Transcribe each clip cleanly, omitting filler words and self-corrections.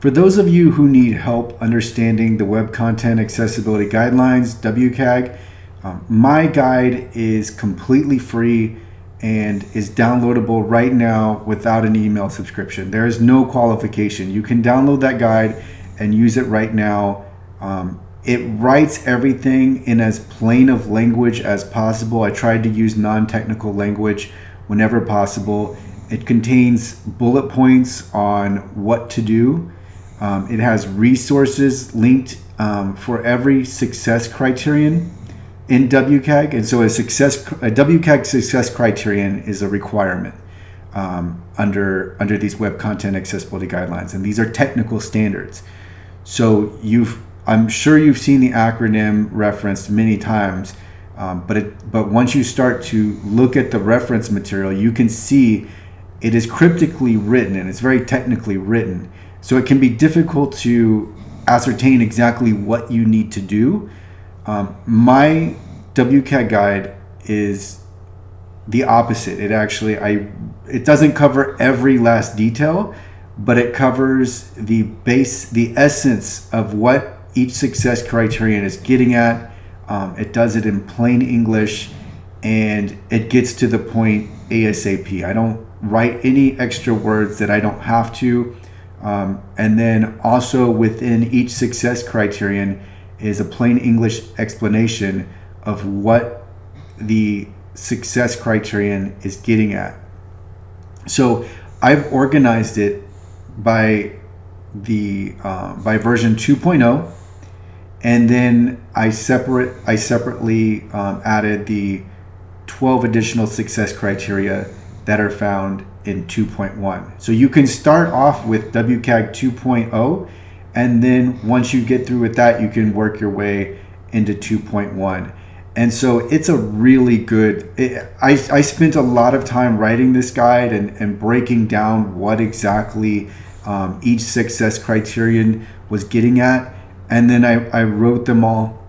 For those of you who need help understanding the Web Content Accessibility Guidelines, WCAG, my guide is completely free and is downloadable right now without an email subscription. There is no qualification. You can download that guide and use it right now. It writes everything in as plain of language as possible. I tried to use non-technical language whenever possible. It contains bullet points on what to do. It has resources linked for every success criterion in WCAG, and so a WCAG success criterion is a requirement under these Web Content Accessibility Guidelines, and these are technical standards. So I'm sure you've seen the acronym referenced many times, but once you start to look at the reference material, you can see it is cryptically written and it's very technically written. So it can be difficult to ascertain exactly what you need to do. My WCAG guide is the opposite. It doesn't cover every last detail, but it covers the essence of what each success criterion is getting at. It does it in plain English, and it gets to the point ASAP. I don't write any extra words that I don't have to. And then also within each success criterion is a plain English explanation of what the success criterion is getting at. So I've organized it by version 2.0, and then I separately added the 12 additional success criteria that are found in 2.1. So you can start off with WCAG 2.0, and then once you get through with that, you can work your way into 2.1. And so it's a really good, I spent a lot of time writing this guide and breaking down what exactly each success criterion was getting at. And then I wrote them all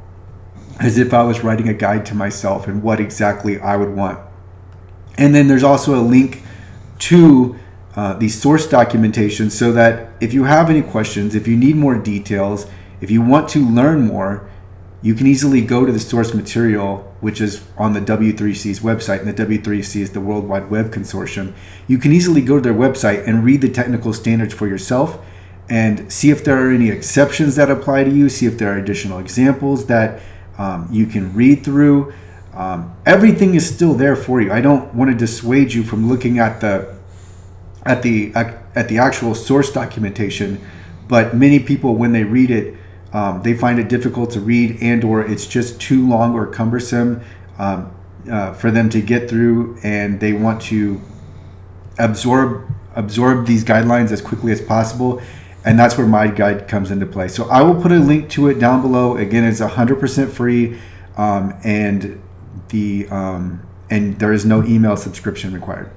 as if I was writing a guide to myself and what exactly I would want. And then there's also a link to the source documentation, so that if you have any questions, if you need more details, if you want to learn more, you can easily go to the source material, which is on the W3C's website, and the W3C is the World Wide Web Consortium. You can easily go to their website and read the technical standards for yourself and see if there are any exceptions that apply to you, see if there are additional examples that you can read through. Everything is still there for you. I don't want to dissuade you from looking at the actual source documentation, but many people, when they read it, they find it difficult to read, and/or it's just too long or cumbersome for them to get through, and they want to absorb these guidelines as quickly as possible. And that's where my guide comes into play. So I will put a link to it down below. Again, it's 100% free, and there is no email subscription required.